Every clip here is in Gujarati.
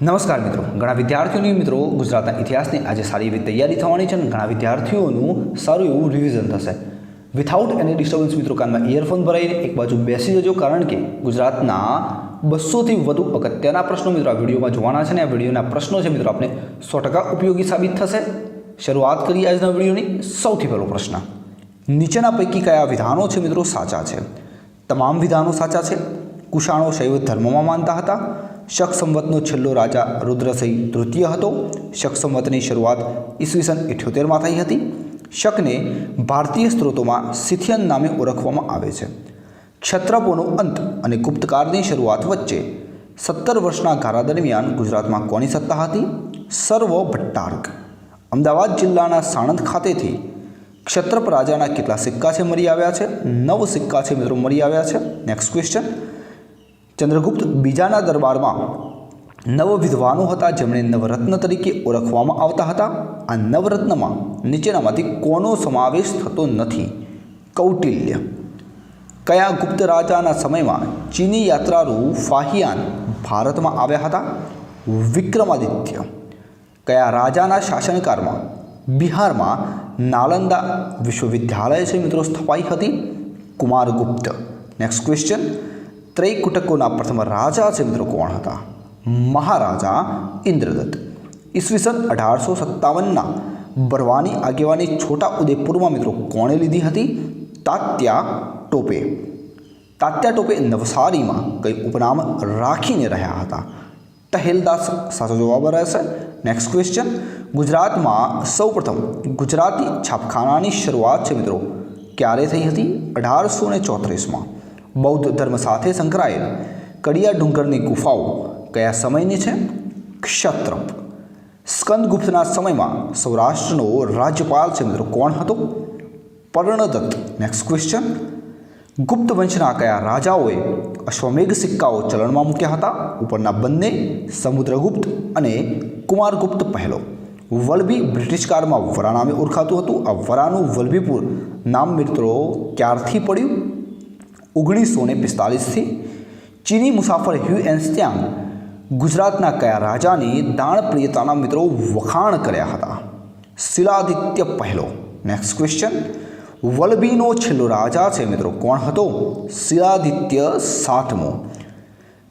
નમસ્કાર મિત્રો, ઘણા વિદ્યાર્થીઓની મિત્રો ગુજરાતના ઇતિહાસની આજે સારી એવી તૈયારી થવાની છે અને ઘણા વિદ્યાર્થીઓનું સારું એવું રિવિઝન થશે. વિથઆઉટ એની ડિસ્ટર્બન્સ મિત્રો કાનમાં ઇયરફોન ભરાઈને એક બાજુ બેસી જજો, કારણ કે ગુજરાતના 200થી વધુ અગત્યના પ્રશ્નો મિત્રો આ વિડીયોમાં જોવાના છે અને આ વિડીયોના પ્રશ્નો છે મિત્રો આપણે 100% ઉપયોગી સાબિત થશે. શરૂઆત કરીએ આજના વિડીયોની. સૌથી પહેલો પ્રશ્ન, નીચેના પૈકી કયા વિધાનો છે મિત્રો સાચા છે? તમામ વિધાનો સાચા છે. કુષાણો શૈવ ધર્મમાં માનતા હતા. શક સંવતનો છેલ્લો રાજા રુદ્રસઈ તૃતીય હતો. શક સંવતની શરૂઆત ઈસવીસન 78માં થઈ હતી. શકને ભારતીય સ્ત્રોતોમાં સિથિયન નામે ઓળખવામાં આવે છે. ક્ષત્રપોનો અંત અને ગુપ્તકાળની શરૂઆત વચ્ચે 17 વર્ષના ગાળા દરમિયાન ગુજરાતમાં કોની સત્તા હતી? સર્વ ભટ્ટારક. અમદાવાદ જિલ્લાના સાણંદ ખાતેથી ક્ષત્રપ રાજાના કેટલા સિક્કા છે મળી આવ્યા છે? 9 સિક્કા છે મિત્રો મળી આવ્યા છે. નેક્સ્ટ ક્વેશ્ચન, ચંદ્રગુપ્ત બીજાના દરબારમાં 9 વિદ્વાનો હતા જેમણે નવરત્ન તરીકે ઓળખવામાં આવતા હતા. આ નવરત્નમાં નીચેનામાંથી કોનો સમાવેશ થતો નથી? કૌટિલ્ય. કયા ગુપ્ત રાજાના સમયમાં ચીની યાત્રાળુ ફાહિયાન ભારતમાં આવ્યા હતા? વિક્રમાદિત્ય. કયા રાજાના શાસનકાળમાં બિહારમાં નાલંદા વિશ્વવિદ્યાલય છે મિત્રો સ્થપાઈ હતી? કુમારગુપ્ત. નેક્સ્ટ ક્વેશ્ચન, ત્રૈકુટકોના પ્રથમ રાજા છે મિત્રો કોણ હતા? મહારાજા ઇન્દ્રદત્ત. ઈસવીસન 1857ના બરવાની આગેવાની છોટા ઉદેપુરમાં મિત્રો કોણે લીધી હતી? તાત્યા ટોપે. તાત્યા ટોપે નવસારીમાં કઈ ઉપનામ રાખીને રહ્યા હતા? ટહેલદાસ સાચો જવાબ રહેશે. નેક્સ્ટ ક્વેશ્ચન, ગુજરાતમાં સૌપ્રથમ ગુજરાતી છાપખાનાની શરૂઆત છે મિત્રો ક્યારે થઈ હતી? 1834માં. બૌદ્ધ ધર્મ સાથે સંકળાયેલ કડિયા ડુંગરની ગુફાઓ કયા સમયની છે? ક્ષત્રપ. સ્કંદગુપ્તના સમયમાં સૌરાષ્ટ્રનો રાજ્યપાલ છે મિત્રો કોણ હતો? પર્ણદત્ત. નેક્સ્ટ ક્વેશ્ચન, ગુપ્ત વંશના કયા રાજાઓએ અશ્વમેઘ સિક્કાઓ ચલણમાં મૂક્યા હતા? ઉપરના બંને, સમુદ્રગુપ્ત અને કુમારગુપ્ત પહેલો. વલભી બ્રિટિશ કાળમાં વરા નામે ઓળખાતું હતું. આ વરાનું વલભીપુર નામ મિત્રો ક્યારથી પડ્યું? 1945થી. ચીની મુસાફર હ્યુ એન્સ્ત્યાંગ ગુજરાતના કયા રાજાની દાણપ્રિયતાના મિત્રો વખાણ કર્યા હતા? શિલાદિત્ય પહેલો. નેક્સ્ટ ક્વેશ્ચન, વલભીનો છેલ્લો રાજા છે મિત્રો કોણ હતો? શિલાદિત્ય સાતમો.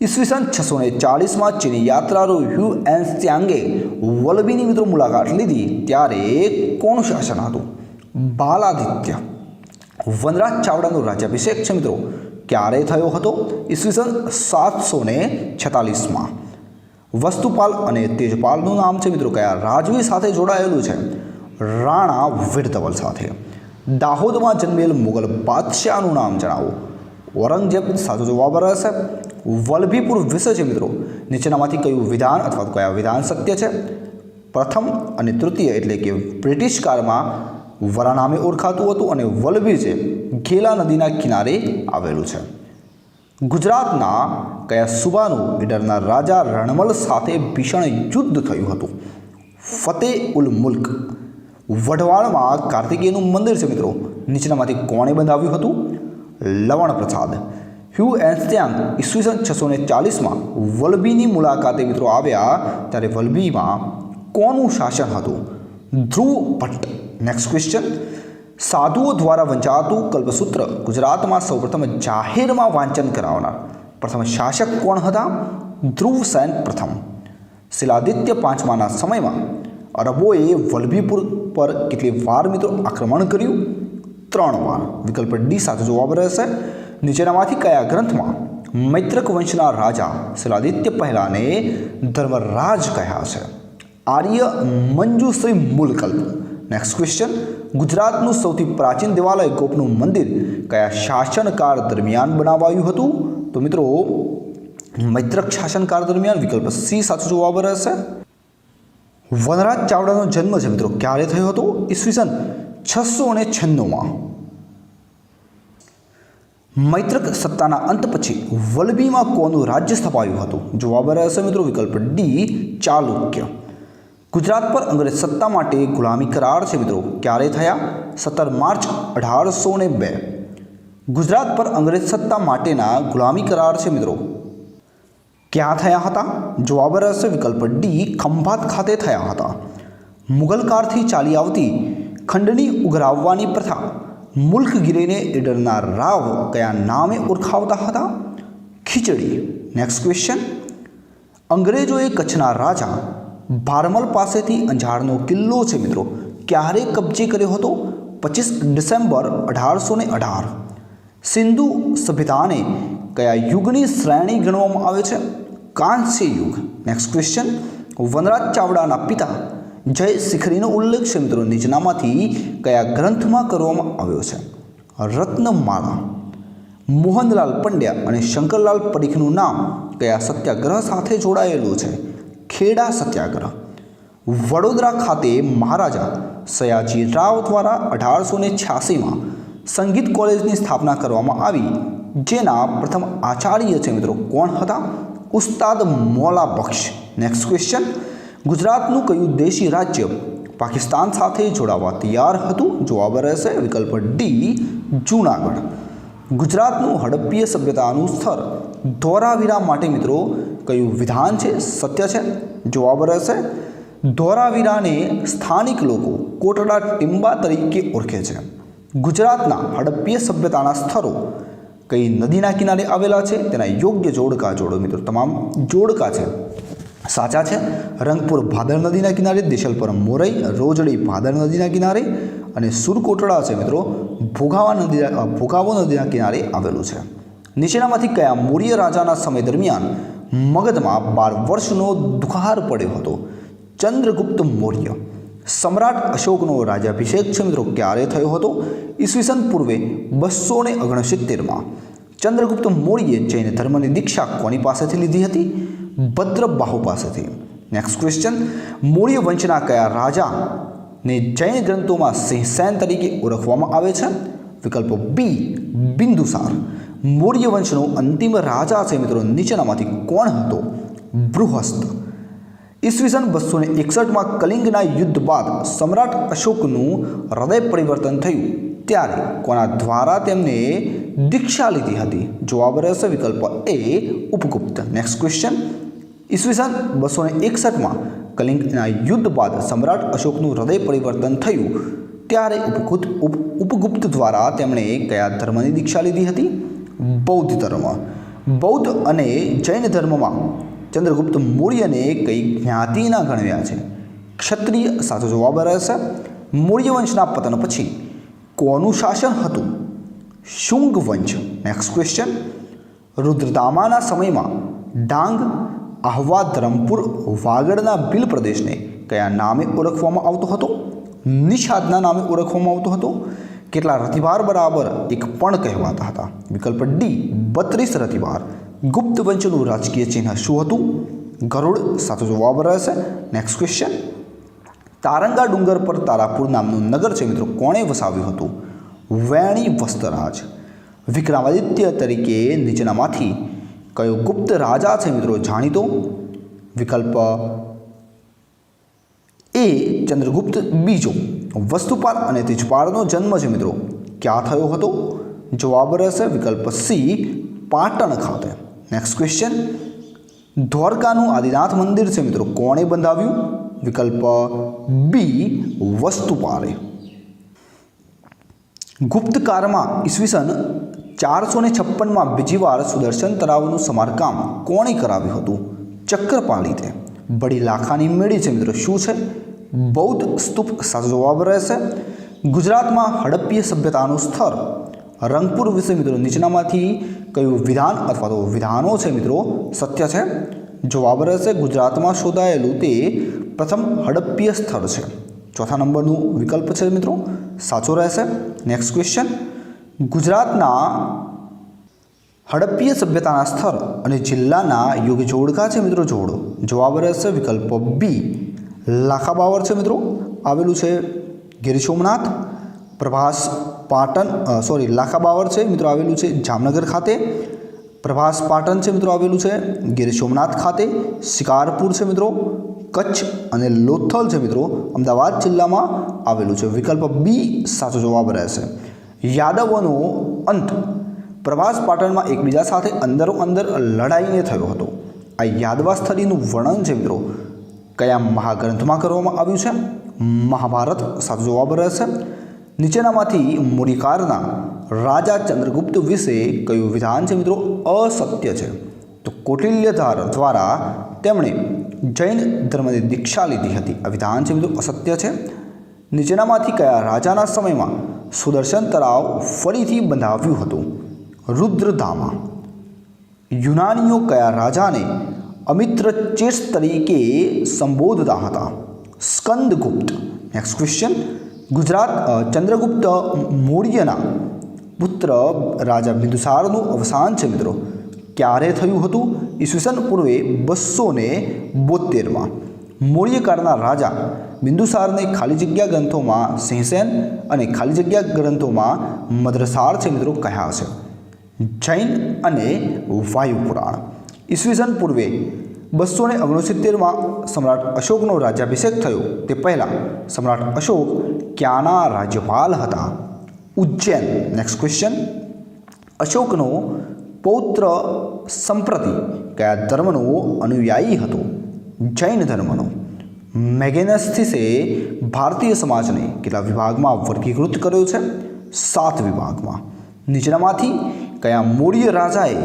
ઈસવીસન 640માં ચીની યાત્રાળુ હ્યુ એન્સ્ત્યાંગે વલભીની મિત્રો મુલાકાત લીધી ત્યારે કોનું શાસન હતું? બાલાદિત્ય. વનરાજ ચાવડાનો રાજ્યાભિષેક છે મિત્રો ક્યારે થયો હતો? ઈસવીસન 746માં. વસ્તુપાલ અને તેજપાલનું નામ છે મિત્રો કયા રાજવી સાથે જોડાયેલું છે? રાણા વીરધવલ સાથે. દાહોદમાં જન્મેલ મુગલ બાદશાહનું નામ જણાવો. ઔરંગઝેબ સાચો જવાબ રહેશે. વલભીપુર વિશે છે મિત્રો નીચેનામાંથી કયું વિધાન અથવા કયા વિધાન સત્ય છે? પ્રથમ અને તૃતીય એટલે કે બ્રિટિશ કાળમાં વરા નામે ઓળખાતું હતું અને વલભી છે ઘેલા નદીના કિનારે આવેલું છે. ગુજરાતના કયા સુબાનું ઈડરના રાજા રણમલ સાથે ભીષણ યુદ્ધ થયું હતું? ફતેહ ઉલ મુલ્ક. વઢવાણમાં કાર્તિકેયનું મંદિર છે મિત્રો નીચેનામાંથી કોણે બંધાવ્યું હતું? લવણ પ્રસાદ. હ્યુ એન્સ્ત્યાંગ ઈસવીસન 640માં વલભીની મુલાકાતે મિત્રો આવ્યા ત્યારે વલભીમાં કોનું શાસન હતું? ધ્રુવ ભટ્ટ. નેક્સ્ટ ક્વેશ્ચન, સાધુઓ દ્વારા વંચાતું કલ્પસૂત્ર ગુજરાતમાં સૌપ્રથમ જાહેરમાં વાંચન કરાવનાર પ્રથમ શાસક કોણ હતા? ધ્રુવસેન પ્રથમ. શિલાદિત્ય પાંચમાના સમયમાં અરબોએ વલભીપુર પર કેટલી વાર મિત્રો આક્રમણ કર્યું? 3 વાર. વિકલ્પ ડી સાચો જવાબ રહેશે. નીચેનામાંથી કયા ગ્રંથમાં મૈત્રક વંશના રાજા શિલાદિત્ય પહેલાને ધર્મરાજ કહ્યા છે? આર્ય મંજુશ્રી મૂલકલ્પ. નેક્સ્ટ ક્વેશ્ચન, ગુજરાતનું સૌથી પ્રાચીન દેવાલય ગોપનું મંદિર કયા શાસનકાળ દરમિયાન બનાવાયું હતું? તો મિત્રો મૈત્રક શાસનકાળ દરમિયાન. વિકલ્પ સી સાચો જવાબ રહેશે. વનરાજ ચાવડાનો જન્મ છે મિત્રો ક્યારે થયો હતો? ઈસવીસન 696માં. મૈત્રક સત્તાના અંત પછી વલભીમાં કોનું રાજ્ય સ્થપાયું હતું? જવાબ રહેશે મિત્રો વિકલ્પ ડી ચાલુક્ય. ગુજરાત પર અંગ્રેજ સત્તા માટે ગુલામી કરાર છે મિત્રો ક્યારે થયા? 17 માર્ચ 1802. ગુજરાત પર અંગ્રેજ સત્તા માટેના ગુલામી કરાર છે મિત્રો ક્યાં થયા હતા? જવાબ રહેશે વિકલ્પ ડી ખંભાત ખાતે થયા હતા. મુગલ કાળથી ચાલી આવતી ખંડની ઉઘરાવવાની પ્રથા મુલ્કગીરીને ઈડરના રાવ કયા નામે ઓળખાવતા હતા? ખીચડી. Next question. અંગ્રેજોએ કચ્છના રાજા ભારમલ પાસેથી અંજારનો કિલ્લો છે મિત્રો ક્યારે કબજે કર્યો હતો? 25 ડિસેમ્બર 1818. સિંધુ સભ્યતાને કયા યુગની શ્રેણી ગણવામાં આવે છે? કાંસ્ય યુગ. Next question. વનરાજ ચાવડાના પિતા જય શિખરીનો ઉલ્લેખ છે મિત્રો નીચેનામાંથી કયા ગ્રંથમાં કરવામાં આવ્યો છે? રત્નમાળા. મોહનલાલ પંડ્યા અને શંકરલાલ પરીખનું નામ કયા સત્યાગ્રહ સાથે જોડાયેલું છે? ખેડા સત્યાગ્રહ. વડોદરા ખાતે મહારાજા સયાજી રાવ દ્વારા 1886માં સંગીત કોલેજની સ્થાપના કરવામાં આવી, જેના પ્રથમ આચાર્ય છે મિત્રો કોણ હતા? ઉસ્તાદ મોલા બક્ષ. Next question. ગુજરાતનું કયું દેશી રાજ્ય પાકિસ્તાન સાથે જોડાવા તૈયાર હતું? જવાબ રહેશે વિકલ્પ ડી જૂનાગઢ. ગુજરાતનું હડપ્પીય સભ્યતાનું સ્થળ ધોળાવીરા માટે મિત્રો કયું વિધાન છે સત્ય છે? જવાબ રહેશે ધોળાવીરાને સ્થાનિક લોકો કોટડા ટીમ્બા તરીકે ઓળખે છે. ગુજરાતના હડપ્પીય સભ્યતાના સ્થળો કઈ નદીના કિનારે આવેલા છે? તેના યોગ્ય જોડકા જોડો મિત્રો. તમામ જોડકા છે સાચા છે. રંગપુર ભાદર નદીના કિનારે, દેશલપર મોરઈ, રોજડી ભાદર નદીના કિનારે અને સુરકોટડા છે મિત્રો ભોગાવો નદીના કિનારે આવેલું છે. નીચેનામાંથી કયા મૌર્ય રાજાના સમય દરમિયાન મગધમાં 12 વર્ષનો દુકાળ પડ્યો હતો? ચંદ્રગુપ્ત મૌર્ય. સમ્રાટ અશોકનો રાજ્યાભિષેક છે મિત્રો ક્યારે થયો હતો? ઈસવીસન પૂર્વે 269માં. ચંદ્રગુપ્ત મૌર્યે જૈન ધર્મની દીક્ષા કોની પાસેથી લીધી હતી? ભદ્રબાહુ પાસેથી. Next question. મૌર્ય વંશના કયા રાજાને જૈન ગ્રંથોમાં સિંહસેન તરીકે ઓળખવામાં આવે છે? વિકલ્પ બી બિંદુસાર. મૌર્ય વંશનો અંતિમ રાજા છે મિત્રો નીચેનામાંથી કોણ હતો? બૃહસ્ત. ઈસવીસન 261માં કલિંગના યુદ્ધ બાદ સમ્રાટ અશોકનું હૃદય પરિવર્તન થયું ત્યારે કોના દ્વારા તેમને દીક્ષા લીધી હતી? જવાબ રહેશે વિકલ્પ એ ઉપગુપ્ત. Next question. ઈસવીસન 261માં કલિંગના યુદ્ધ બાદ સમ્રાટ અશોકનું હૃદય પરિવર્તન થયું ત્યારે ઉપગુપ્ત દ્વારા તેમણે કયા ધર્મની દીક્ષા લીધી હતી? બૌદ્ધ ધર્મ. બૌદ્ધ અને જૈન ધર્મમાં ચંદ્રગુપ્ત મૌર્યને કઈ જ્ઞાતિના ગણવ્યા છે? ક્ષત્રિય. સાચો જવાબ રહેશે મૌર્ય વંશના પતન પછી કોનું શાસન હતું? શુંગ વંશ. Next question. રુદ્રદામાના સમયમાં ડાંગ, આહવા, ધરમપુર, વાગડના ભીલ પ્રદેશને કયા નામે ઓળખવામાં આવતો હતો? નિષાદના નામે ઓળખવામાં આવતો હતો. કેટલા રતિભાર બરાબર એક પણ કહેવાતા હતા? વિકલ્પ ડી 32 રતિભાર. ગુપ્ત વંશનું રાજકીય ચિહ્ન શું હતું? ગરુડ. સાચો જવાબ રહેશે. Next question. તારંગા ડુંગર પર તારાપુર નામનું નગર છે મિત્રો કોણે વસાવ્યું હતું? વેણી વસ્તરાજ. વિક્રમાદિત્ય તરીકે નીચેનામાંથી કયો ગુપ્ત રાજા છે મિત્રો જાણીતો? વિકલ્પ એ ચંદ્રગુપ્ત બીજો. વસ્તુપાલ અને તેજપાલનો જન્મ છે મિત્રો ક્યાં થયો હતો? જવાબ રહેશે વિકલ્પ સી પાટણ ખાતે. Next question. દ્વારકાનું આદિનાથ મંદિર છે મિત્રો કોણે બંધાવ્યું? વિકલ્પ બી વસ્તુપાલે. ગુપ્તકાળમાં ઈસવીસન 456માં બીજી વાર સુદર્શન તળાવનું સમારકામ કોણે કરાવ્યું હતું? ચક્રપાલિતે. બડી લાખાની મેળી છે મિત્રો શું છે? બૌદ્ધ સ્તૂપ. સાચો જવાબ રહેશે. ગુજરાતમાં હડપ્પીય સભ્યતાનું સ્થળ રંગપુર વિશે મિત્રો નીચેનામાંથી કયું વિધાન અથવા તો વિધાનો છે મિત્રો સત્ય છે? જવાબ રહેશે ગુજરાતમાં શોધાયેલું તે પ્રથમ હડપ્પીય સ્થળ છે. ચોથા નંબરનું વિકલ્પ છે મિત્રો સાચો રહેશે. Next question. ગુજરાતના હડપ્પીય સભ્યતાના સ્થળ અને જિલ્લાના યોગ્ય જોડકા છે મિત્રો જોડો. જવાબ રહેશે વિકલ્પ બી લાખા બાવર છે મિત્રો આવેલું છે ગીર સોમનાથ. પ્રભાસ પાટણ લાખા બાવર છે મિત્રો આવેલું છે જામનગર ખાતે. પ્રભાસ પાટણ છે મિત્રો આવેલું છે ગીર સોમનાથ ખાતે. શિકારપુર છે મિત્રો કચ્છ અને લોથલ છે મિત્રો અમદાવાદ જિલ્લામાં આવેલું છે. વિકલ્પ બી સાચો જવાબ રહેશે. યાદવોનો અંત પ્રભાસ પાટણમાં એકબીજા સાથે અંદરો અંદર લડાઈને થયો હતો. આ યાદવા સ્થળીનું વર્ણન છે મિત્રો કયા મહાગ્રંથમાં કરવામાં આવ્યું છે? મહાભારત સાચો જવાબ રહેશે. નીચેનામાંથી મૂળિકારના રાજા ચંદ્રગુપ્ત વિશે કયું વિધાન છે મિત્રો અસત્ય છે? તો કૌટિલ્યધાર દ્વારા તેમણે જૈન ધર્મની દીક્ષા લીધી હતી. આ વિધાન છે મિત્રો અસત્ય છે. નીચેનામાંથી કયા રાજાના સમયમાં સુદર્શન તળાવ ફરીથી બંધાવ્યું હતું? રુદ્રદામા. યુનાનીઓ કયા રાજાને અમિત્ર ચેસ તરીકે સંબોધતા હતા? સ્કંદગુપ્ત. Next question. ગુજરાત ચંદ્રગુપ્ત મૌર્યના પુત્ર રાજા બિંદુસારનું અવસાન છે મિત્રો ક્યારે થયું હતું? ઈસવીસન પૂર્વે 272માં. મૌર્યકાળના રાજા બિંદુસારને ખાલી જગ્યા ગ્રંથોમાં સિંહસેન અને ખાલી જગ્યા ગ્રંથોમાં મદ્રસાર છે મિત્રો કહ્યા છે? જૈન અને વાયુપુરાણ. ઈસવીસન પૂર્વે 269માં સમ્રાટ અશોકનો રાજ્યાભિષેક થયો તે પહેલાં સમ્રાટ અશોક ક્યાંના રાજ્યપાલ હતા? ઉજ્જૈન. Next question. અશોકનો પૌત્ર સંપ્રતિ કયા ધર્મનો અનુયાયી હતો? જૈન ધર્મનો. મેગેનસ્થિસે ભારતીય સમાજને કેટલા વિભાગમાં વર્ગીકૃત કર્યો છે? 7 વિભાગમાં. નીચેનામાંથી કયા મૌર્ય રાજાએ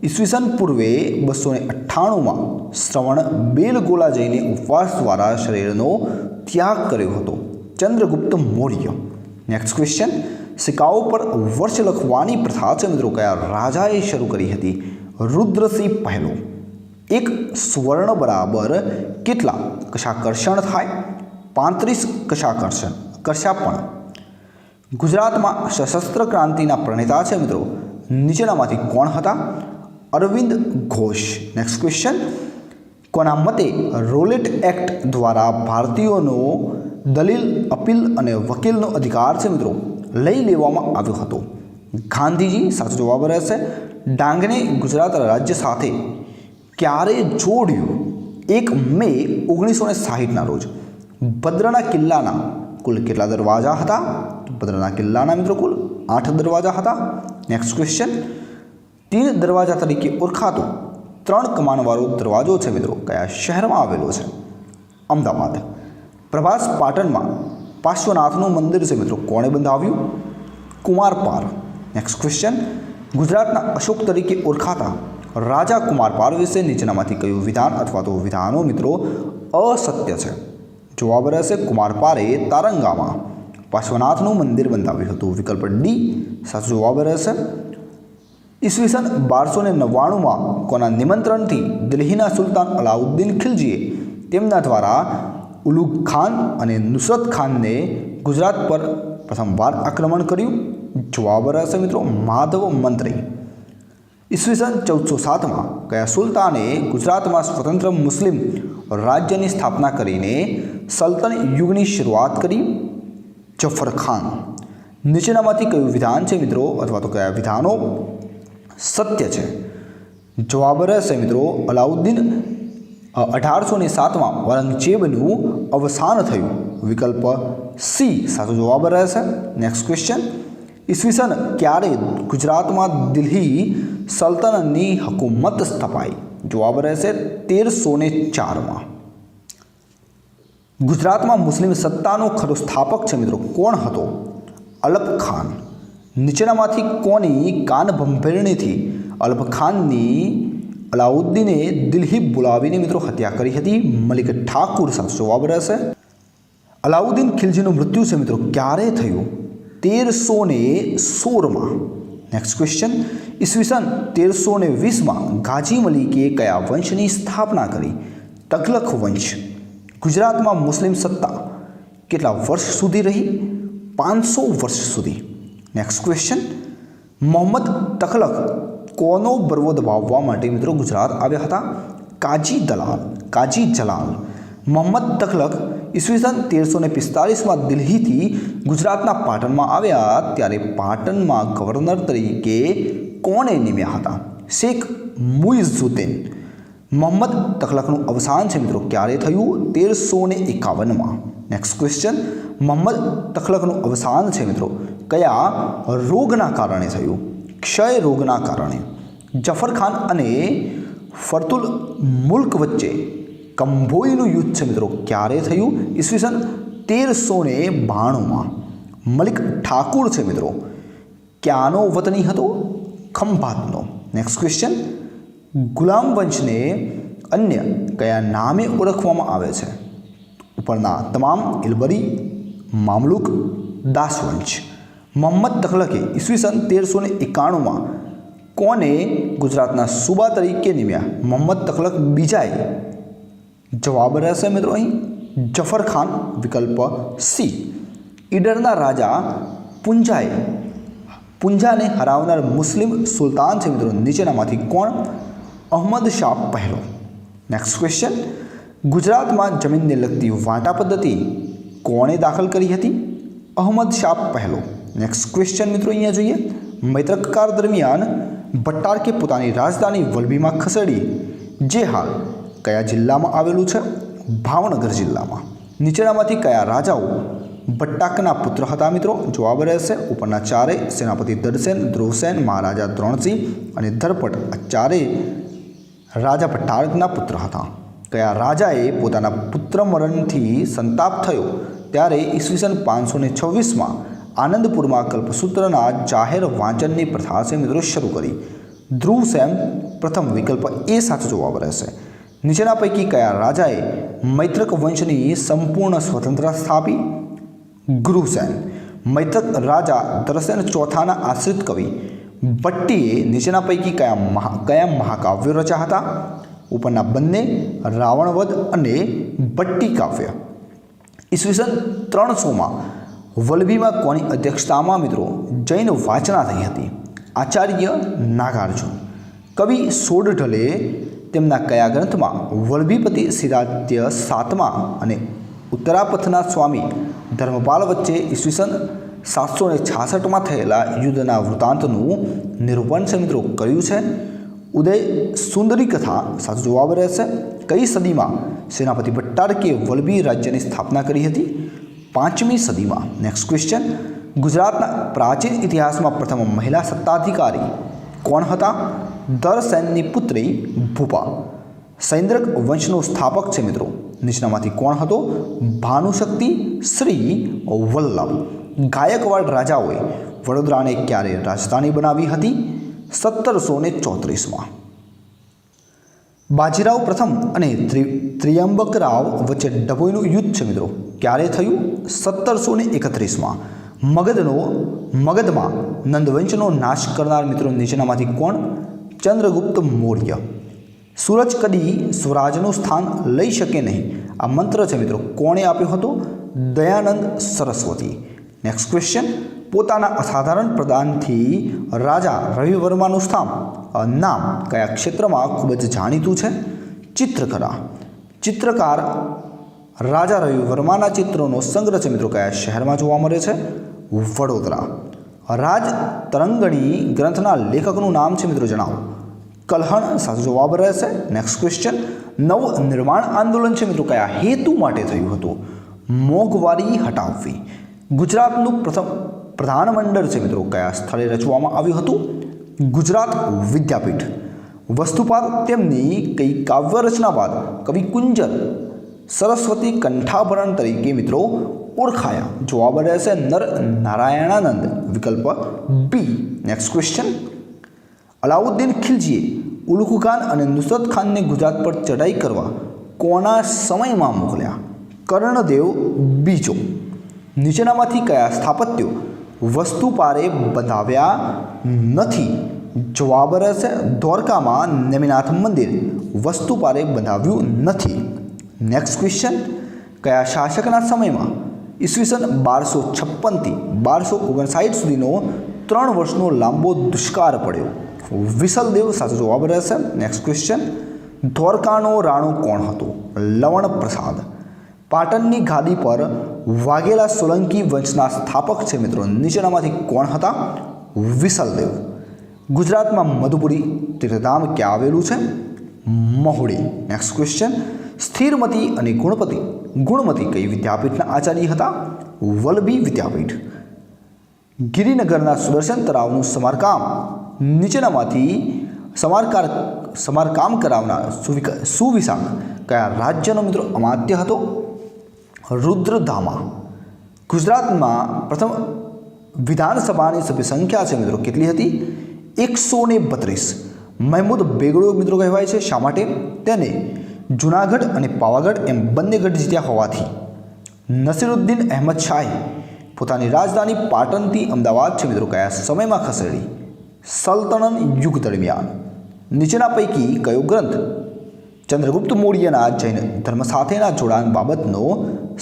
ઈસવીસન પૂર્વે 298માં શ્રવણ બેલગોલા જઈને ઉપવાસ દ્વારા શરીરનો ત્યાગ કર્યો હતો? ચંદ્રગુપ્ત મૌર્ય. Next question. સિક્કાઓ પર વર્ષ લખવાની પ્રથા છે મિત્રો કયા રાજાએ શરૂ કરી હતી? રુદ્રસિંહ પહેલો. એક સુવર્ણ બરાબર કેટલા કશાકર્ષણ થાય? 35 કશાકર્ષણ. કરશાપણ. ગુજરાતમાં સશસ્ત્ર ક્રાંતિના પ્રણેતા છે મિત્રો નીચેનામાંથી કોણ હતા? અરવિંદ ઘોષ. Next question. કોના મતે રોલેટ એક્ટ દ્વારા ભારતીયોનો દલીલ અપીલ અને વકીલનો અધિકાર છે મિત્રો લઈ લેવામાં આવ્યો હતો? ગાંધીજી. સાચો જવાબ રહેશે. ડાંગને ગુજરાત રાજ્ય સાથે ક્યારે જોડ્યું? 1 મે 1960ના રોજ. ભદ્રના કિલ્લાના કુલ કેટલા દરવાજા હતા? ભદ્રના કિલ્લાના મિત્રો કુલ 8 દરવાજા હતા. Next question. 3 દરવાજા તરીકે ઓળખાતો 3 કમાનવાળો દરવાજો છે મિત્રો કયા શહેરમાં આવેલો છે? અમદાવાદ. પ્રભાસ પાટણમાં પાર્શ્વનાથનું મંદિર છે મિત્રો કોણે બંધાવ્યું? કુમારપાળ. Next question. ગુજરાતના અશોક તરીકે ઓળખાતા રાજા કુમારપાળ વિશે નીચેનામાંથી કયું વિધાન અથવા તો વિધાનો મિત્રો અસત્ય છે? જવાબ રહેશે કુમારપાળે તારંગામાં પાર્શ્વનાથનું મંદિર બંધાવ્યું હતું. વિકલ્પ ડી સાચો જવાબ રહેશે. ઈસવીસન 1299માં કોના નિમંત્રણથી દિલ્હીના સુલતાન અલાઉદ્દીન ખિલજીએ તેમના દ્વારા ઉલુગ ખાન અને નુસરત ખાનને ગુજરાત પર પ્રથમવાર આક્રમણ કર્યું? જવાબ રહેશે મિત્રો માધવ મંત્રી. ઈસવીસન 1407માં કયા સુલતાને ગુજરાતમાં સ્વતંત્ર મુસ્લિમ રાજ્યની સ્થાપના કરીને સલ્તન યુગની શરૂઆત કરી? જફર ખાન. નીચેનામાંથી કયું વિધાન છે મિત્રો અથવા તો કયા વિધાનો સત્ય છે? જવાબ રહેશે મિત્રો અલાઉદ્દીન 1807માં ઔરંગઝેબનું અવસાન થયું. વિકલ્પ સી સાચો જવાબ રહેશે. Next question. ઈસવીસન ક્યારે ગુજરાતમાં દિલ્હી સલ્તનતની હુકુમત સ્થપાઈ? જવાબ રહેશે 1304માં. ગુજરાતમાં મુસ્લિમ સત્તાનો ખરો સ્થાપક છે મિત્રો કોણ હતો? અલબ ખાન. નીચેનામાંથી કોની કાન ભંભેરણીથી અલબ ખાનની અલાઉદ્દીને દિલ્હી બોલાવીને મિત્રો હત્યા કરી હતી? મલિક ઠાકુર સાચો જવાબ રહેશે. અલાઉદ્દીન ખિલજીનું મૃત્યુ છે મિત્રો ક્યારે થયું? 1316માં. Next question. ઈસવીસન 1320માં ગાજી મલિકે કયા વંશની સ્થાપના કરી? તગલખ વંશ. ગુજરાતમાં મુસ્લિમ સત્તા કેટલા વર્ષ સુધી રહી? 500 વર્ષ સુધી. Next question. મોહમ્મદ તગલખ કોનો બરવો દબાવવા માટે મિત્રો ગુજરાત આવ્યા હતા? કાજી જલાલ. મોહમ્મદ તગલખ ઈસવીસન 1345માં દિલ્હીથી ગુજરાતના પાટણમાં આવ્યા ત્યારે પાટણમાં ગવર્નર તરીકે કોણે નિમ્યા હતા? શેખ મુઇઝુદ્દીન. મોહમ્મદ તગલખનું અવસાન છે મિત્રો ક્યારે થયું? 1351માં. Next question. મોહમ્મદ તગલખનું અવસાન છે મિત્રો કયા રોગના કારણે થયું? ક્ષય રોગના કારણે. જફર ખાન અને ફરતુલ મુલ્ક વચ્ચે કંભોઈનું યુદ્ધ છે મિત્રો ક્યારે થયું? ઈસવીસન 1392માં. મલિક ઠાકુર છે મિત્રો ક્યાંનો વતની હતો? ખંભાતનો. નેક્સ્ટ ક્વેશ્ચન, ગુલામ વંશને અન્ય કયા નામે ઓળખવામાં આવે છે? ઉપરના તમામ ઇલબરી, મામલુક, દાસવંશ. મોહમ્મદ તગલકે ઈસવીસન 1391માં કોને ગુજરાતના સૂબા તરીકે નિમ્યા? મોહમ્મદ તગલક બીજાએ. જવાબ રહેશે મિત્રો અહીં જફર ખાન, વિકલ્પ સી. ઈડરના રાજા પુંજાને હરાવનાર મુસ્લિમ સુલતાન છે મિત્રો નીચેનામાંથી કોણ? અહમદ શાહ પહેલો. નેક્સ્ટ ક્વેશ્ચન, ગુજરાતમાં જમીનને લગતી વાટા પદ્ધતિ કોણે દાખલ કરી હતી? અહમદ શાહ પહેલો. નેક્સ્ટ ક્વેશ્ચન મિત્રો અહીંયા જોઈએ, મૈત્રક કાળ દરમિયાન ભટ્ટારકે પોતાની રાજધાની વલભીમાં ખસેડી, જે હાલ કયા જિલ્લામાં આવેલું છે? ભાવનગર જિલ્લામાં. નીચેનામાંથી કયા રાજાઓ ભટ્ટાકના પુત્ર હતા મિત્રો? જવાબ રહેશે ઉપરના ચારે, સેનાપતિ દરસેન, ધ્રુવસેન, મહારાજા દ્રોણસિંહ અને ધરપટ. આ ચારે રાજા ભટ્ટારકના પુત્ર હતા. કયા રાજાએ પોતાના પુત્ર મરણથી સંતાપ થયો ત્યારે ઈસવીસન 526માં આનંદપુરમાં કલ્પસૂત્રના જાહેર વાંચનની પ્રથા છે મિત્રો શરૂ કરી? ધ્રુવસેન પ્રથમ, વિકલ્પ એ સાચો જવાબ રહેશે. નીચેના પૈકી કયા રાજાએ મૈત્રક વંશની સંપૂર્ણ સ્વતંત્રતા સ્થાપી? ગુરુસેન. મૈત્રક રાજા દરસેન ચોથાના આશ્રિત કવિ ભટ્ટીએ નીચેના પૈકી કયા મહાકાવ્યો રચ્યા હતા? ઉપરના બંને, રાવણવધ અને ભટ્ટી કાવ્ય. ઈસવીસન 300માં વલભીમાં કોની અધ્યક્ષતામાં મિત્રો જૈન વાચના થઈ હતી? આચાર્ય નાગાર્જુન. કવિ સોડઢલે તેમના કયા ગ્રંથમાં વલભીપતિ સિરાધ્ય 7મા અને ઉત્તરાપથના સ્વામી ધર્મપાલ વચ્ચે ઈસવીસન 766માં થયેલા યુદ્ધના વૃત્તાંતનું નિરૂપણ છે મિત્રો કર્યું છે? ઉદય સુંદરી કથા સાચો જવાબ રહેશે. કઈ સદીમાં સેનાપતિ ભટ્ટારકે વલભી રાજ્યની સ્થાપના કરી હતી? 5મી સદીમાં. નેક્સ્ટ ક્વેશ્ચન, ગુજરાતના પ્રાચીન ઇતિહાસમાં પ્રથમ મહિલા સત્તાધિકારી કોણ હતા? દરસેનની પુત્રી ભૂપા. સૈન્દ્રક વંશનો સ્થાપક છે મિત્રો નીચેનામાંથી કોણ હતો? ભાનુશક્તિ શ્રી વલ્લભ. ગાયકવાડ રાજાઓએ વડોદરાને ક્યારે રાજધાની બનાવી હતી? 1734માં. બાજીરાવ પ્રથમ અને ત્રિયંબકરાવ વચ્ચે ડભોઈનું યુદ્ધ છે મિત્રો ક્યારે થયું? 1731માં. મગધમાં નંદવંશનો નાશ કરનાર મિત્રો નીચેનામાંથી કોણ? ચંદ્રગુપ્ત મૌર્ય. સૂરજ કદી સ્વરાજનું સ્થાન લઈ શકે નહીં આ મંત્ર છે મિત્રો કોણે આપ્યો હતો? દયાનંદ સરસ્વતી. નેક્સ્ટ ક્વેશ્ચન, પોતાના અસાધારણ પ્રદાનથી રાજા રવિવર્માનું નામ કયા ક્ષેત્રમાં ખૂબ જ જાણીતું છે? ચિત્રકલા. ચિત્રકાર રાજા રવિવર્માના ચિત્રોનો સંગ્રહ છે મિત્રો કયા શહેરમાં જોવા મળે છે? વડોદરા. રાજ તરંગણી ગ્રંથના લેખકનું નામ છે મિત્રો જણાવો? કલ્હણ સાચો જવાબ રહેશે. નેક્સ્ટ ક્વેશ્ચન, નવ નિર્માણ આંદોલન છે મિત્રો કયા હેતુ માટે થયું હતું? મોંઘવારી હટાવવી. ગુજરાતનું પ્રથમ પ્રધાનમંડળ છે મિત્રો કયા સ્થળે રચવામાં આવ્યું હતું? ગુજરાત વિદ્યાપીઠ. વસ્તુપાલ તેમની કઈ કાવ્ય રચના બાદ કવિ કુંજર સરસ્વતી કંઠાભરણ તરીકે મિત્રો ઓળખાયા? જવાબ રહેશે નર નારાયણાનંદ, વિકલ્પ બી. નેક્સ્ટ ક્વેશ્ચન, અલાઉદ્દીન ખિલજીએ ઉલુઘ ખાન અને નુસરત ખાનને ગુજરાત પર ચઢાઈ કરવા કોના સમયમાં મોકલ્યા? કર્ણદેવ બીજો. નીચેનામાંથી કયા સ્થાપત્યો વસ્તુપારે બંધાવ્યા નથી? જવાબ રહેશે દ્વારકામાં નેમિનાથ મંદિર વસ્તુપારે બંધાવ્યું નથી. નેક્સ્ટ ક્વેશ્ચન, કયા શાસકના સમયમાં ઈસવીસન 1256થી 1259 સુધીનો 3 વર્ષનો લાંબો દુષ્કાળ પડ્યો? વિસલદેવ સાચો જવાબ રહેશે. નેક્સ્ટ ક્વેશ્ચન, દ્વારકાનો રાણો કોણ હતો? લવણ પ્રસાદ. પાટણની ગાદી પર વાઘેલા સોલંકી વંશના સ્થાપક છે મિત્રો નીચેનામાંથી કોણ હતા? વિસલદેવ. ગુજરાતમાં મધુપુરી તીર્થધામ ક્યાં આવેલું છે? મહુડી. નેક્સ્ટ ક્વેશ્ચન, સ્થિરમતી અને ગુણમતી કઈ વિદ્યાપીઠના આચાર્ય હતા? વલ્લભી વિદ્યાપીઠ. ગિરિનગરના સુદર્શન તળાવનું સમારકામ નીચેનામાંથી સમારકાર સમારકામ કરાવનાર સુવિશાખ કયા રાજ્યનો મિત્રો અમાત્ય હતો? રુદ્રદામા. ગુજરાતમાં પ્રથમ વિધાનસભાની સભ્ય સંખ્યા છે મિત્રો કેટલી હતી? 132. મહેમૂદ બેગડો મિત્રો કહેવાય છે. શા માટે? તેને જુનાગઢ અને પાવાગઢ એમ બંને ગઢ જીત્યા હોવાથી. નસીરુદ્દીન અહેમદ શાહે પોતાની રાજધાની પાટણથી અમદાવાદ છે મિત્રો કયા સમયમાં ખસેડી? સલ્તનત યુગ દરમિયાન. નીચેના પૈકી કયો ગ્રંથ ચંદ્રગુપ્ત મૌર્યના જૈન ધર્મ સાથેના જોડાણ બાબતનો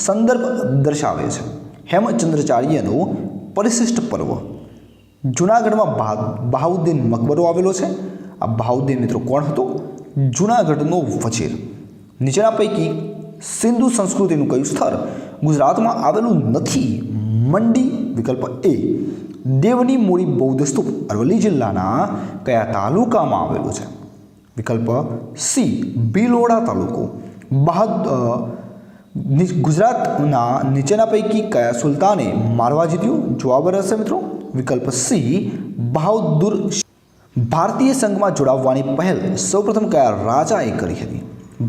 સંદર્ભ દર્શાવે છે? હેમચંદ્રાચાર્યનું પરિશિષ્ટ પર્વ. જૂનાગઢમાં બહાઉદ્દીન મકબરો આવેલો છે. આ બહાઉદ્દીન મિત્રો કોણ હતો? જૂનાગઢનો વજીર. નીચેના પૈકી સિંધુ સંસ્કૃતિનું કયું સ્થળ ગુજરાતમાં આવેલું નથી? મંડી. વિકલ્પ એ. દેવની મૂળી બૌદ્ધ સ્તૂપ અરવલ્લી જિલ્લાના કયા તાલુકામાં આવેલું છે? વિકલ્પ સી. ભિલોડા તાલુકો. ગુજરાતના નીચેના પૈકી કયા સુલતાને મારવા જીત્યું? જવાબ રહેશે મિત્રો વિકલ્પ સી. બહાદુર. ભારતીય સંઘમાં જોડાવવાની પહેલ સૌપ્રથમ કયા રાજાએ કરી હતી?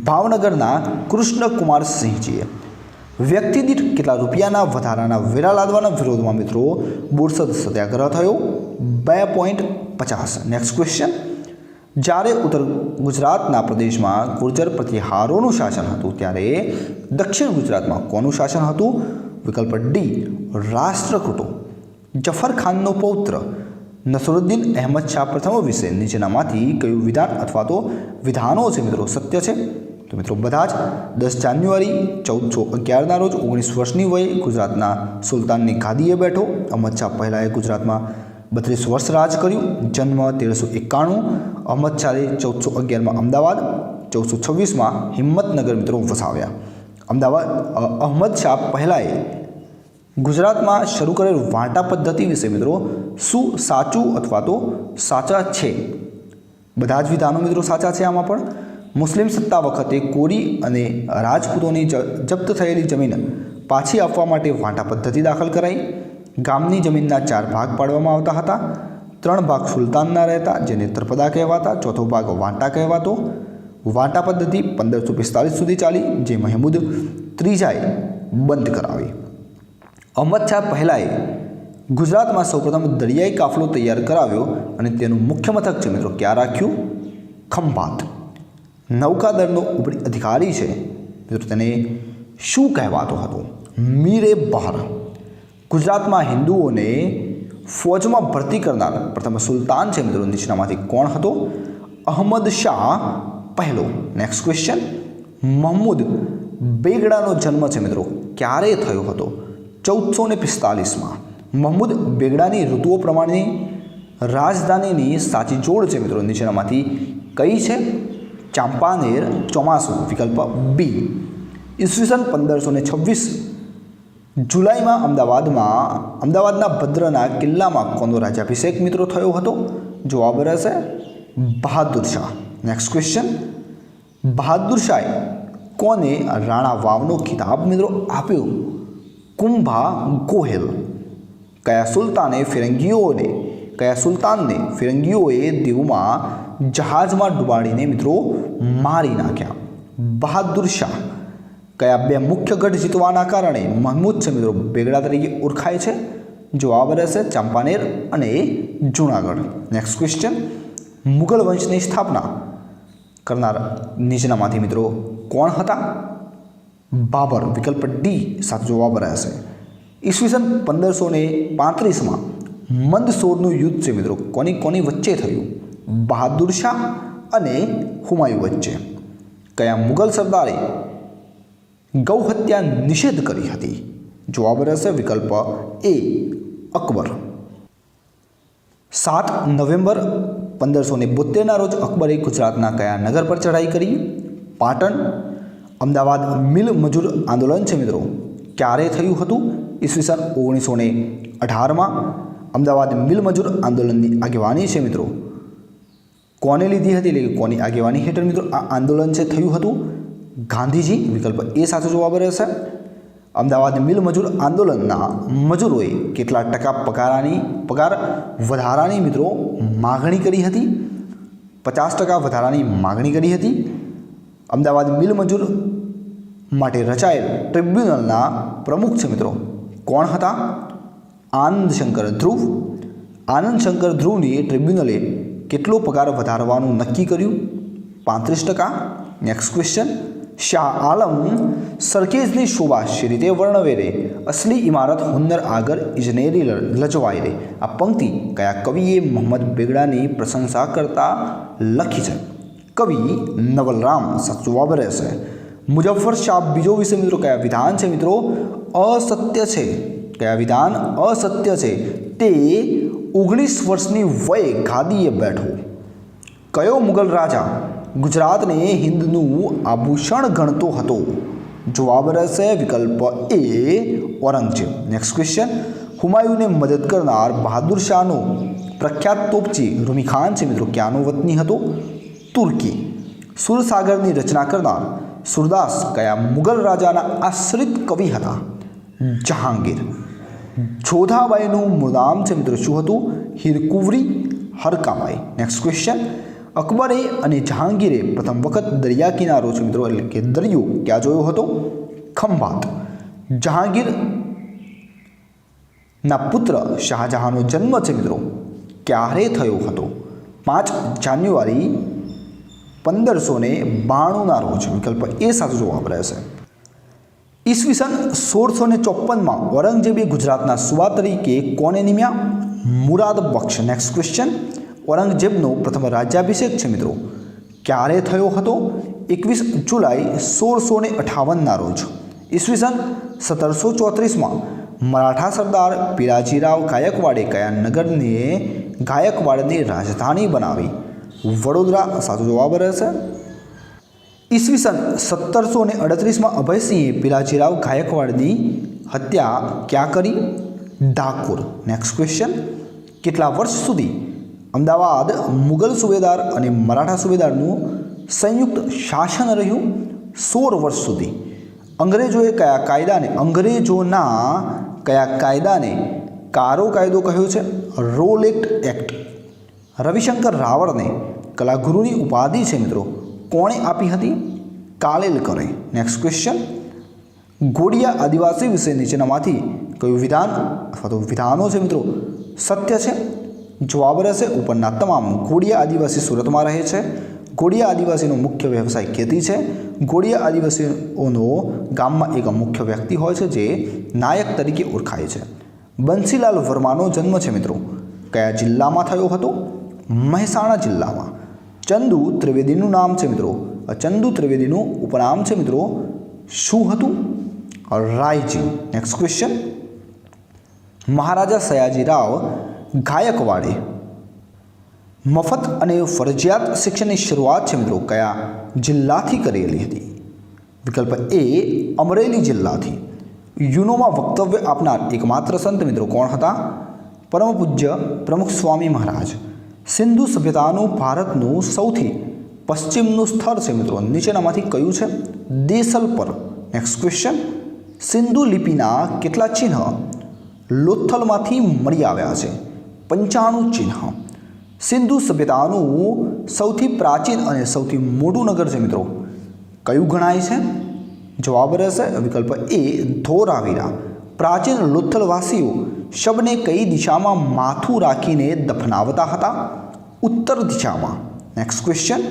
ભાવનગરના કૃષ્ણકુમાર સિંહજીએ. વ્યક્તિ દીઠ કેટલા રૂપિયાના વધારાના વેરા લાદવાના વિરોધમાં મિત્રો બોરસદ સત્યાગ્રહ થયો? 2.50. Next question. જ્યારે ઉત્તર ગુજરાતના પ્રદેશમાં ગુર્જર પ્રતિહારોનું શાસન હતું ત્યારે દક્ષિણ ગુજરાતમાં કોનું શાસન હતું? વિકલ્પ ડી. રાષ્ટ્રકૂટો. જફર ખાનનો પૌત્ર નસરુદ્દીન અહેમદ શાહ પ્રથમ વિશે નીચેનામાંથી કયું વિધાન અથવા તો વિધાનો છે મિત્રો સત્ય છે? તો મિત્રો બધા જ 10 જાન્યુઆરી 1411ના રોજ 19 વર્ષની વયે ગુજરાતના સુલતાનની ગાદીએ બેઠો. અહમદ શાહ પહેલાંએ ગુજરાતમાં 32 વર્ષ રાજ કર્યું. જન્મ 1391. અહમદ શાહે 1411માં અમદાવાદ, 1426માં હિંમતનગર મિત્રો વસાવ્યા. અહમદ શાહ પહેલાંએ ગુજરાતમાં શરૂ કરેલ વાંટા પદ્ધતિ વિશે મિત્રો શું સાચું અથવા તો સાચા છે? બધા જ વિધાનો મિત્રો સાચા છે. આમાં પણ મુસ્લિમ સત્તા વખતે કોરી અને રાજપૂતોની જપ્ત થયેલી જમીન પાછી આપવા માટે વાંટા પદ્ધતિ દાખલ કરાઈ. ગામની જમીનના 4 ભાગ પાડવામાં આવતા હતા. 3 ભાગ સુલતાનના રહેતા જેને તરફદા કહેવાતા. ચોથો ભાગ વાંટા કહેવાતો. વાંટા પદ્ધતિ 1545 સુધી ચાલી, જે મહેમૂદ ત્રીજાએ બંધ કરાવી. અહમદ શાહ પહેલાંએ ગુજરાતમાં સૌપ્રથમ દરિયાઈ કાફલો તૈયાર કરાવ્યો અને તેનું મુખ્ય મથક છે મિત્રો ક્યાં રાખ્યું? ખંભાત. નૌકાદળનો ઉપરી અધિકારી છે મિત્રો તેને શું કહેવાતો હતો? મીરે બહાર. ગુજરાતમાં હિન્દુઓને ફૌજમાં ભરતી કરનાર પ્રથમ સુલતાન છે મિત્રો નીચેનામાંથી કોણ હતો? અહમદ શાહ પહેલો. Next question. મહમૂદ બેગડાનો જન્મ છે મિત્રો ક્યારે થયો હતો? 1445માં. મહમૂદ બેગડાની ઋતુઓ પ્રમાણેની રાજધાનીની સાચી જોડ છે મિત્રો નીચેનામાંથી કઈ છે? ચાંપાનેર ચોમાસું. વિકલ્પ બી. ઈસવીસન 1526 જુલાઈમાં અમદાવાદના ભદ્રના કિલ્લામાં કોનો રાજ્યાભિષેક મિત્રો થયો હતો? જવાબ રહેશે બહાદુર શાહ. Next question. બહાદુર શાહે કોને રાણા વાવનો ખિતાબ મિત્રો આપ્યો? કુંભા ગોહિલ. કયા સુલતાનને ફિરંગીઓએ દીવમાં જહાજમાં ડૂબાડીને મિત્રો મારી નાખ્યા? બહાદુર શાહ. કયા 2 મુખ્ય ગઢ જીતવાના કારણે મહમૂદ છે મિત્રો બેગડા તરીકે ઓળખાય છે? જવાબ રહેશે ચાંપાનેર અને જૂનાગઢ. Next question. મુગલ વંશની સ્થાપના કરનાર નીચેનામાંથી મિત્રો કોણ હતા? બાબર. વિકલ્પ ડી સાચો જવાબ રહેશે. ઈસવીસન 1535માં મંદસોરનું યુદ્ધ છે મિત્રો કોની વચ્ચે થયું? બહાદુર શાહ અને હુમાયુ વચ્ચે. કયા મુગલ સરદારે ગૌ હત્યા નિષેધ કરી હતી? જવાબ રહેશે વિકલ્પ એ. અકબર. 7 નવેમ્બર 1572ના રોજ અકબરે ગુજરાતના કયા નગર પર ચઢાઈ કરી? પાટણ. અમદાવાદ મિલ મજૂર આંદોલન છે મિત્રો ક્યારે થયું હતું? ઈસવીસન 1918માં. અમદાવાદ મિલ મજૂર આંદોલનની આગેવાની છે મિત્રો કોને લીધી હતી? એટલે કે કોની આગેવાની હેઠળ મિત્રો આ આંદોલન છે થયું હતું? ગાંધીજી. વિકલ્પ એ સાચો જવાબ રહેશે. અમદાવાદ મિલ મજૂર આંદોલનના મજૂરોએ કેટલા ટકા પગાર વધારાની મિત્રો માગણી કરી હતી? 50% વધારાની માગણી કરી હતી. અમદાવાદ મિલ મજૂર માટે રચાયેલ ટ્રિબ્યુનલના પ્રમુખ છે મિત્રો કોણ હતા? આનંદ શંકર ધ્રુવ. આનંદ શંકર ધ્રુવની ટ્રિબ્યુનલે કેટલો પગાર વધારવાનું નક્કી કર્યું? 35%. Next question. શાહ આલમ સરખેજની શોભા શી રીતે વર્ણવે રે? અસલી ઇમારત હુન્નર આગળ ઇજનેરી લજવાય રે. આ પંક્તિ કયા કવિએ મોહમ્મદ બેગડાની પ્રશંસા કરતા લખી છે? કવિ નવલરામ. સાચો જવાબ રહેશે મુઝફ્ફર શાહ બીજો વિષય મિત્રો કયા વિધાન છે મિત્રો? અસત્ય છે. કયા વિધાન અસત્ય છે? તે 19 વર્ષની વયે ગાદીએ બેઠો. કયો મુગલ રાજા ગુજરાતને હિન્દનું આભૂષણ ગણતો હતો? જવાબ રહેશે વિકલ્પ એ ઔરંગઝેબ. Next question. હુમાયુને મદદ કરનાર બહાદુર શાહનો પ્રખ્યાત તોપચી રૂમી ખાન છે મિત્રો ક્યાંનો વતની હતો? તુર્કી. સુરસાગરની રચના કરનાર સુરદાસ કયા મુગલ રાજાના આશ્રિત કવિ હતા? જહાંગીર. જોધાબાઈનું મૂળ નામ છે મિત્રો શું હતું? હીરકુંવરી હરકાબાઈ. Next question. અકબરે અને જહાંગીરે પ્રથમ વખત દરિયા કિનારો છે મિત્રો એટલે કે દરિયો ક્યાં જોયો હતો? ખંભાત. જહાંગીરના પુત્ર શાહજહાંનો જન્મ છે મિત્રો ક્યારે થયો હતો? 5 જાન્યુઆરી 1592ના રોજ. વિકલ્પ એ સાચો જવાબ રહેશે. ઈસવીસન 1654માં ઔરંગઝેબે ગુજરાતના સુબા તરીકે કોને નિમ્યા? મુરાદ બક્ષ. Next question. ઔરંગઝેબનો પ્રથમ રાજ્યાભિષેક છે મિત્રો ક્યારે થયો હતો? 21 જુલાઈ 1658ના રોજ. ઈસવીસન 1734માં મરાઠા સરદાર પિલાજીરાવ ગાયકવાડે કયા નગરને ગાયકવાડની રાજધાની બનાવી? વડોદરા. સાચો જવાબ રહેશે. ઈસવીસન 1738માં અભયસિંહે પિલાજીરાવ ગાયકવાડની હત્યા ક્યાં કરી? ડાકોર. Next question. કેટલા વર્ષ સુધી અમદાવાદ મુગલ સુબેદાર અને મરાઠા સુબેદારનું સંયુક્ત શાસન રહ્યું? 16 વર્ષ સુધી. અંગ્રેજોના કયા કાયદાને કારો કાયદો કહ્યો છે? Rowlatt act. રવિશંકર રાવળને કલાગુરુની ઉપાધિ છે મિત્રો કોણે આપી હતી? કાલેલકરે. Next question. ગોડિયા આદિવાસી વિશે નીચેનામાંથી કયું વિધાન અથવા તો વિધાનો છે મિત્રો સત્ય છે? જવાબ રહેશે ઉપરના તમામ. ગોડિયા આદિવાસી સુરતમાં રહે છે. ગોડિયા આદિવાસીનો મુખ્ય વ્યવસાય ખેતી છે. ગોડિયા આદિવાસીઓનો ગામમાં એક મુખ્ય વ્યક્તિ હોય છે જે નાયક તરીકે ઓળખાય છે. બંસીલાલ વર્માનો જન્મ છે મિત્રો કયા જિલ્લામાં થયો હતો? મહેસાણા જિલ્લામાં. ચંદુ ત્રિવેદીનું નામ છે મિત્રો ચંદુ ત્રિવેદીનું ઉપનામ છે મિત્રો શું હતું? રાયજી. Next question. મહારાજા સયાજીરાવ ગાયકવાડે મફત અને ફરજિયાત શિક્ષણની શરૂઆત છે મિત્રો કયા જિલ્લાથી કરેલી હતી? વિકલ્પ એ અમરેલી જિલ્લાથી. યુનોમાં વક્તવ્ય આપનાર એકમાત્ર સંત મિત્રો કોણ હતા? પરમ પૂજ્ય પ્રમુખ સ્વામી મહારાજ. સિંધુ સભ્યતાનું ભારતનું સૌથી પશ્ચિમનું સ્થળ છે મિત્રો નીચેનામાંથી કયું છે? દેસલપર. Next question. સિંધુ લિપિના કેટલા ચિહ્ન લોથલમાંથી મળી આવ્યા છે? 95 ચિહ્ન. સિંધુ સભ્યતાનું સૌથી પ્રાચીન અને સૌથી મોટું નગર છે મિત્રો કયું ગણાય છે? જવાબ રહેશે વિકલ્પ એ ધોરાવીરા. પ્રાચીન લોથલવાસીઓ શબને કઈ દિશામાં માથું રાખીને દફનાવતા હતા? ઉત્તર દિશામાં. Next question.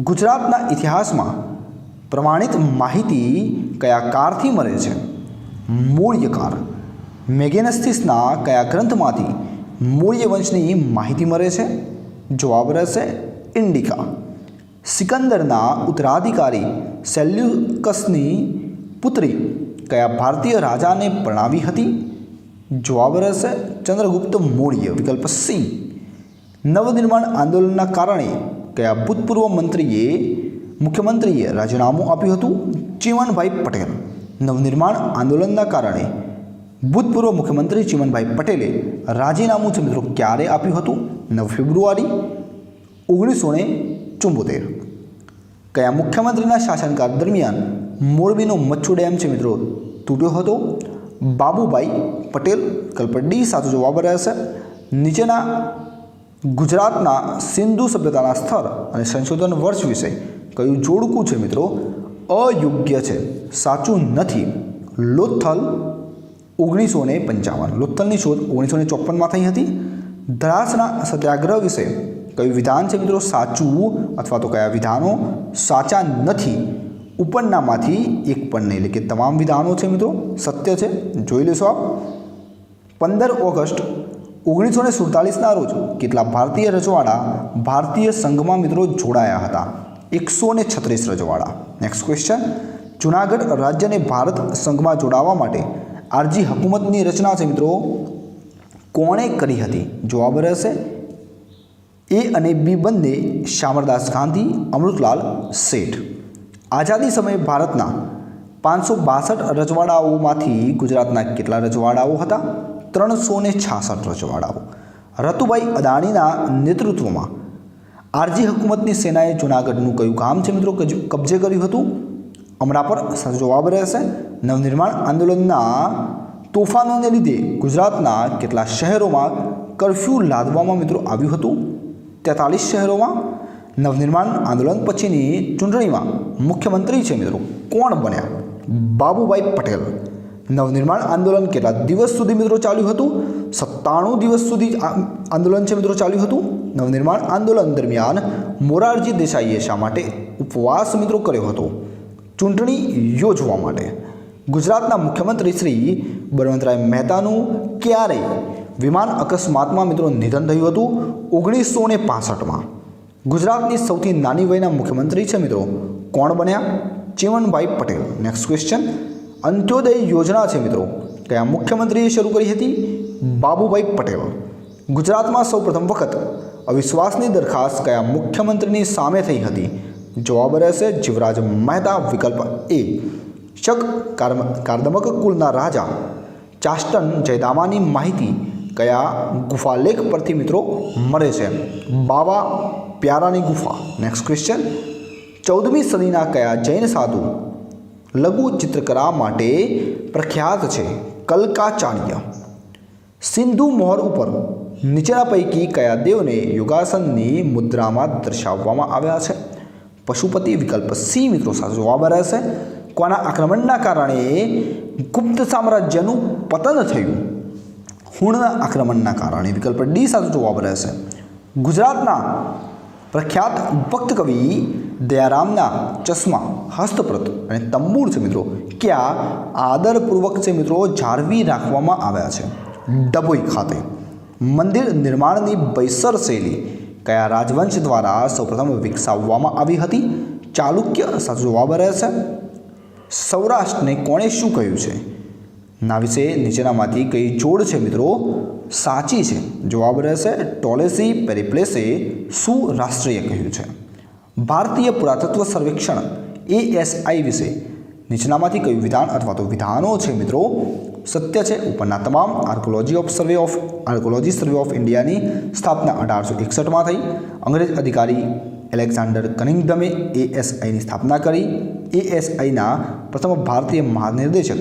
ગુજરાતના ઇતિહાસમાં પ્રમાણિત માહિતી કયા કારથી મળે છે? મૌર્યકાર. મેગેનસ્થિસના કયા ગ્રંથમાંથી મૌર્ય વંશની માહિતી મળે છે? જવાબ રહેશે ઇન્ડિકા. સિકંદરના ઉત્તરાધિકારી સેલ્યુકસની પુત્રી કયા ભારતીય રાજાને પરણાવી હતી? જવાબ રહેશે ચંદ્રગુપ્ત મૌર્ય. વિકલ્પ સી. નવનિર્માણ આંદોલનના કારણે કયા ભૂતપૂર્વ મુખ્યમંત્રીએ રાજીનામું આપ્યું હતું? ચીમનભાઈ પટેલ. નવનિર્માણ આંદોલનના કારણે ભૂતપૂર્વ મુખ્યમંત્રી ચીમનભાઈ પટેલે રાજીનામું છે મિત્રો ક્યારે આપ્યું હતું? 9 ફેબ્રુઆરી 1974. કયા મુખ્યમંત્રીના શાસનકાળ દરમિયાન મોરબીનો મચ્છુ ડેમ છે મિત્રો તૂટ્યો હતો? બાબુભાઈ પટેલ. વિકલ્પ ડી સાચો જવાબ રહેશે. નીચેના ગુજરાતના સિંધુ સભ્યતાના સ્થળ અને સંશોધન વર્ષ વિશે કયું જોડકું છે મિત્રો? અયોગ્ય છે, સાચું નથી. લોથલ 1955. લોથલની શોધ 1954માં થઈ હતી. દ્રાસના સત્યાગ્રહ વિશે કયું વિધાન છે મિત્રો? સાચું અથવા તો કયા વિધાનો સાચા નથી? ઉપરનામાંથી એક પણ નહીં, એટલે કે તમામ વિધાનો છે મિત્રો સત્ય છે. જોઈ લેશો આપ. 15 ઓગસ્ટ 1947ના રોજ કેટલા ભારતીય રજવાડા ભારતીય સંઘમાં મિત્રો જોડાયા હતા? 136 રજવાડા. Next question. જુનાગઢ રાજ્યને ભારત સંઘમાં જોડાવા માટે આરજી હકુમતની રચના છે મિત્રો કોણે કરી હતી? જવાબ રહેશે એ અને બી બંને શામળદાસ ગાંધી, અમૃતલાલ શેઠ. આઝાદી સમયે ભારતના 562 રજવાડાઓમાંથી ગુજરાતના કેટલા રજવાડાઓ હતા? 366 રજવાડાઓ. રતુભાઈ અદાણીના નેતૃત્વમાં આરજી હકુમતની સેનાએ જૂનાગઢનું કયું ગામ છે મિત્રો કબજે કર્યું હતું? અમરાપર. સાચો જવાબ રહેશે નવનિર્માણ આંદોલનના તોફાનોને લીધે ગુજરાતના કેટલા શહેરોમાં કર્ફ્યુ લાદવામાં મિત્રો આવ્યું હતું? 43 શહેરોમાં. નવનિર્માણ આંદોલન પછીની ચૂંટણીમાં મુખ્યમંત્રી છે મિત્રો કોણ બન્યા? બાબુભાઈ પટેલ. નવનિર્માણ આંદોલન કેટલા દિવસ સુધી મિત્રો ચાલ્યું હતું? 97 દિવસ સુધી આંદોલન છે મિત્રો ચાલ્યું હતું. નવનિર્માણ આંદોલન દરમિયાન મોરારજી દેસાઈએ શા માટે ઉપવાસ મિત્રો કર્યો હતો? ચૂંટણી યોજવા માટે. ગુજરાતના મુખ્યમંત્રી શ્રી બળવંતરાય મહેતાનું ક્યારે વિમાન અકસ્માતમાં મિત્રો નિધન થયું હતું? 1965માં. ગુજરાતની સૌથી નાની વયના મુખ્યમંત્રી છે મિત્રો કોણ બન્યા? ચીમનભાઈ પટેલ. Next question. અંત્યોદય યોજના છે મિત્રો કયા મુખ્યમંત્રીએ શરૂ કરી હતી? બાબુભાઈ પટેલ. ગુજરાતમાં સૌપ્રથમ વખત અવિશ્વાસની દરખાસ્ત કયા મુખ્યમંત્રીની સામે થઈ હતી? જવાબ રહેશે જીવરાજ મહેતા. વિકલ્પ એ. શક કાર્દમક કુલના રાજા ચાસ્ટન જયદામાની માહિતી કયા ગુફાલેખ પરથી મિત્રો મળે છે? બાવા પ્યારાની ગુફા. Next question. 14મી સદીના કયા જૈન સાધુ લઘુ ચિત્રકલા માટે પ્રખ્યાત છે? કલ્કાચાર્ય. સિંધુ મોહર ઉપર નીચેના પૈકી કયા દેવને યોગાસનની મુદ્રામાં દર્શાવવામાં આવ્યા છે? પશુપતિ. વિકલ્પ સી મિત્રો સાચો જવાબ રહેશે. કોના આક્રમણના કારણે ગુપ્ત સામ્રાજ્યનું પતન થયું? હુણના આક્રમણના કારણે. વિકલ્પ ડી સાચો જવાબ રહેશે. ગુજરાતના પ્રખ્યાત ભક્ત કવિ દયારામના ચશ્મા, હસ્તપ્રત અને તંબુર છે મિત્રો ક્યાં આદરપૂર્વક છે મિત્રો જાળવી રાખવામાં આવ્યા છે? ડભોઈ ખાતે. મંદિર નિર્માણની બૈસર શૈલી કયા રાજવંશ દ્વારા સૌપ્રથમ વિકસાવવામાં આવી હતી? ચાલુક્ય. સાચો જવાબ રહેશે. સૌરાષ્ટ્રને કોણે શું કહ્યું છે? ના વિશે નીચેનામાંથી કઈ જોડ છે મિત્રો સાચી છે? જવાબ રહેશે ટોલેસી પેરિપ્લેસે સુરાષ્ટ્રીય કહ્યું છે. ભારતીય પુરાતત્વ સર્વેક્ષણ ASI વિશે નીચેનામાંથી કયું વિધાન અથવા તો વિધાનો છે મિત્રો સત્ય છે? ઉપરના તમામ. આર્કોલોજી સર્વે ઓફ ઇન્ડિયાની સ્થાપના 1861માં થઈ. અંગ્રેજ અધિકારી એલેક્ઝાન્ડર કનિંગડમે ASIની સ્થાપના કરી. ASIના પ્રથમ ભારતીય મહાનિર્દેશક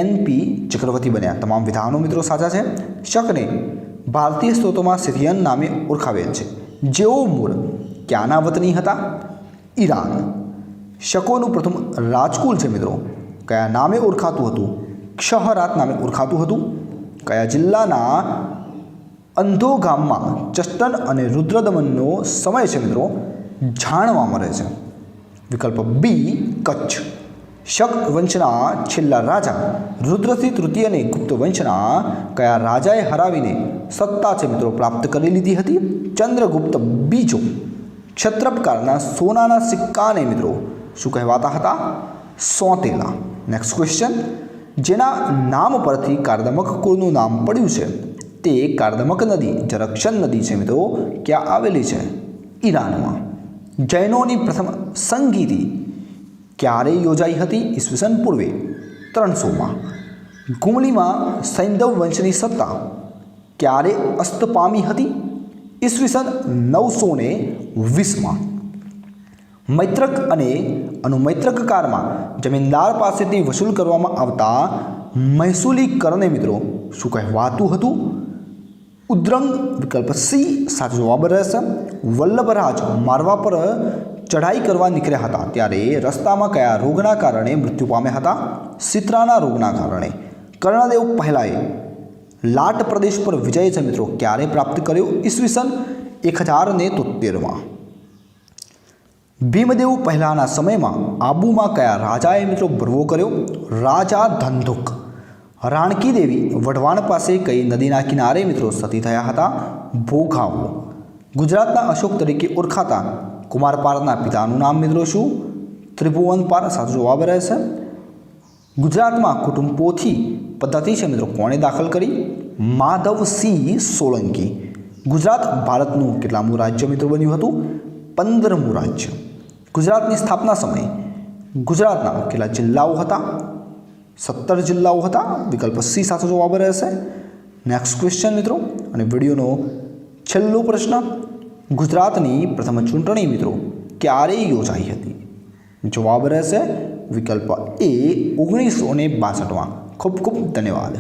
NP ચક્રવર્તી બન્યા. તમામ વિધાનો મિત્રો સાચા છે. શકને ભારતીય સ્ત્રોતોમાં સિથિયન નામે ઓળખાવેલ છે. જેઓ મૂળ ક્યાંના વતની હતા? ઈરાન. શકોનું પ્રથમ રાજકુલ છે મિત્રો કયા નામે ઓળખાતું હતું? ક્ષહરાત નામે ઓળખાતું હતું. કયા જિલ્લાના અંધો ગામમાં ચસ્ટન અને રુદ્રદમનનો સમય છે મિત્રો જાણવા મળે છે? વિકલ્પ બી કચ્છ. શક વંશના છેલ્લા રાજા રુદ્રસિંહ તૃતીયને ગુપ્ત વંશના કયા રાજાએ હરાવીને સત્તા છે મિત્રો પ્રાપ્ત કરી લીધી હતી? ચંદ્રગુપ્ત બીજો. ક્ષત્રપકાળના સોનાના સિક્કાને મિત્રો શું કહેવાતા હતા? સોતેલા. Next question. જેના નામ પરથી કાર્દમક કુળનું નામ પડ્યું છે તે કાર્દમક નદી જરક્ષન નદી છે મિત્રો ક્યાં આવેલી છે? ઈરાનમાં. જૈનોની પ્રથમ સંગીતિ ક્યારે યોજાઈ હતી? ઈસવીસન પૂર્વે 300માં. ગુમલીમાં સૈંધવ વંશની સત્તા ક્યારે અસ્ત પામી હતી? ઈસવીસન 920માં. મૈત્રક અને અનુમૈત્રક કાળમાં જમીનદાર પાસેથી વસૂલ કરવામાં આવતા મહેસૂલી કરને મિત્રો શું કહેવાતું હતું? ઉદ્રંગ વિકલ્પ સી સાચો જવાબ રહેશે. વલ્લભરાજ મારવા પર ચઢાઈ કરવા નીકળ્યા હતા ત્યારે રસ્તામાં કયા રોગના કારણે મૃત્યુ પામ્યા હતા? શીતળાના રોગના કારણે. કર્ણદેવ પહેલાએ લાટ પ્રદેશ પર વિજય છે મિત્રો ક્યારે પ્રાપ્ત કર્યો? ઈસવીસન 1073માં. ભીમદેવ પહેલાના સમયમાં આબુમાં કયા રાજાએ મિત્રો ભરવો કર્યો? રાજા ધંધુક. રાણકી દેવી વઢવાણ પાસે કઈ નદીના કિનારે મિત્રો સતી થયા હતા? ભોગાવો. ગુજરાતના અશોક તરીકે ઓળખાતા કુમારપાળના પિતાનું નામ મિત્રો શું? ત્રિભુવનપાળ સાચો જવાબ રહેશે. ગુજરાતમાં કુટુંબ પોથી પદ્ધતિ છે મિત્રો કોણે દાખલ કરી? માધવસિંહ સોલંકી. ગુજરાત ભારતનું કેટલામું રાજ્ય મિત્રો બન્યું હતું? 15મું રાજ્ય. ગુજરાતની સ્થાપના સમયે ગુજરાતના કેટલા જિલ્લાઓ હતા? 17 જિલ્લાઓ હતા. વિકલ્પ સી સાચો જવાબ રહેશે. નેક્સ્ટ ક્વેશ્ચન મિત્રો, અને વિડીયોનો છેલ્લો પ્રશ્ન. ગુજરાતની પ્રથમ ચૂંટણી મિત્રો ક્યારે યોજાઈ હતી? જવાબ રહેશે વિકલ્પ એ 1962માં. ખૂબ ખૂબ ધન્યવાદ.